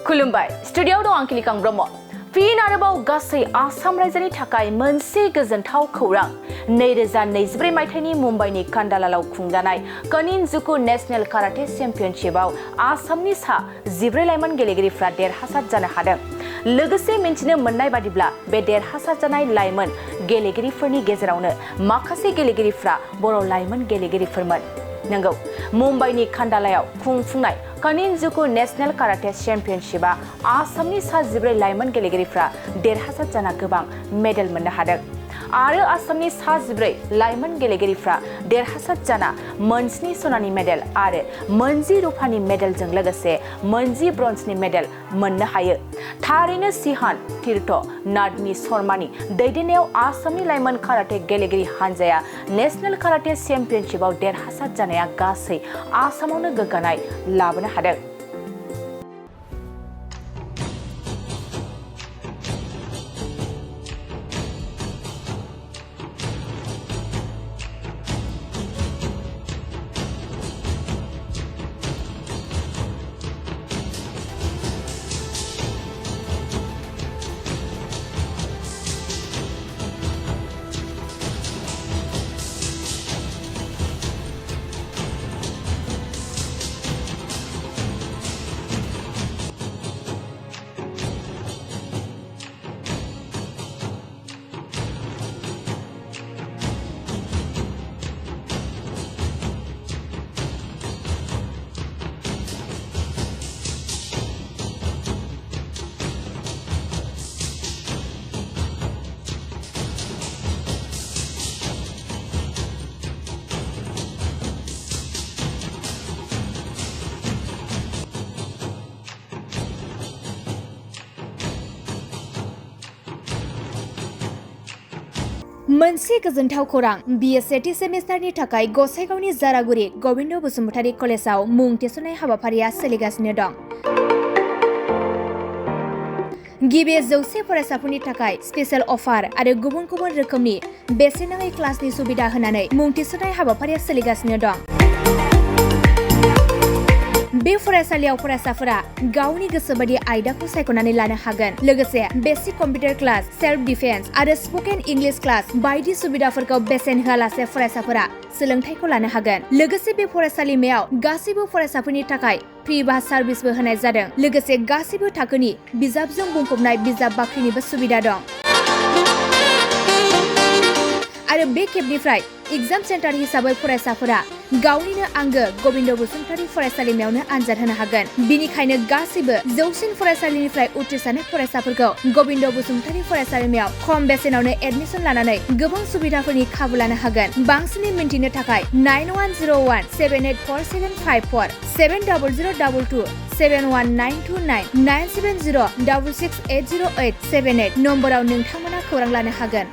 खुलुमबाय स्टुडिय'आव दं आं किलिकां ब्रह्म फिन आरोबाव गासै आसाम रायजोनि थाखाय मोनसे गोजोनथाव खौरां 2024 मायथाइनि मुम्बाइनि कान्डालालाव खुंजानाय कनिनजुकु नेशनेल काराटे चेम्पियनशिपआव आसामनि सा 14 लाइमोन गेलेगिरिफ्रा देरहासार जानो हादों। लोगोसे मिन्थिनो मोननाय बादिब्ला बे देरहासार जानाय लाइमोन गेलेगिरिफोरनि गेजेरावनो माखासे गेलेगिरिफ्रा बर' लाइमोन गेलेगिरिफोरमोन। नंगौ मुम्बाइनि कान्डालायाव खुंफुंनाय कनिनजुकु नेशनेल काराटे चेम्पियनशिपआ आसामनि सा 14 लाइमोन गेलेगिरिफ्रा देरहासार जाना गोबां मेडेल मोननो हादों आरो आसामनि सा 14 लाइमोन गेलेगिरिफ्रा देरहासार जाना 19 सनानि मेडेल आरो 19 रुपानि मेडेलजों लोगोसे 19 ब्रन्जनि मेडेल मोननो हायो। थारैनो सिहान तीर्थ नादमी शर्मानि दैदेननायाव आसामनि लाइमोन काराटे गेलेगिरि हानजाया नेशनेल काराटे चेम्पियनशिपआव देरहासार जानाया गासै आसामावनो गोग्गानाय लाबोनो हादों। मोनसे गोजोनथाव खौरां बिए सेथि सेमिस्टारनि थाखाय गसाइगावनि जारागुरि गबिन्द बसुमतारी कलेजाव मुं थिसननाय हाबाफारिया सोलिगासिनो दं। गिबि 100 फरायसाफोरनि थाखाय स्पेशल अफार आरो गुबुन गुबुन रोखोमनि बेसेन नाङै क्लासनि सुबिदा होनानै मुं थिसननाय हाबाफारिया सोलिगासिनो दं। बे फरायसालियाव फरायसाफोरा गावनि गोसोबादि आयदाखौ सायख'नानै लानो हागोन। लोगोसे basic computer class, self defence आरो स्पोकेन इंलिश क्लास बायदि सुबिदाफोरखौ बेसेन होआलासे फरायसाफोरा सोलोंथायखौ लानो हागोन। लोगोसे बे फरायसालिमायाव गासैबो फरायसाफोरनि थाखाय फ्रि बास सार्भिसबो होनाय जादों। लोगोसे गासैबो थाखोनि बिजाबजों बुंफबनाय बिजाब बाख्रिनिबो सुबिदा दं। आरो बे खेबनिफ्राय एग्जाम सेन्टार हिसाबै फरायसाफोरा गावनिनो आंगो गबिन्द बसुमतारी फरायसालिमायावनो आनजाद होनो हागोन। बिनिखायनो गासैबो जौसिन फरायसालिनिफ्राय उथ्रिसारनाय फरायसाफोरखौ गबिन्द बसुमतारी फरायसालिमायाव खम बेसेनावनो एडमिसन लानानै गोबां सुबिदाफोरनि खाबु लानो हागोन। बांसिनै मिन्थिनो थाखाय 9101 784754 70022 71929 970 668088 78 नम्बराव नोंथांमोना खौरां लानो हागोन।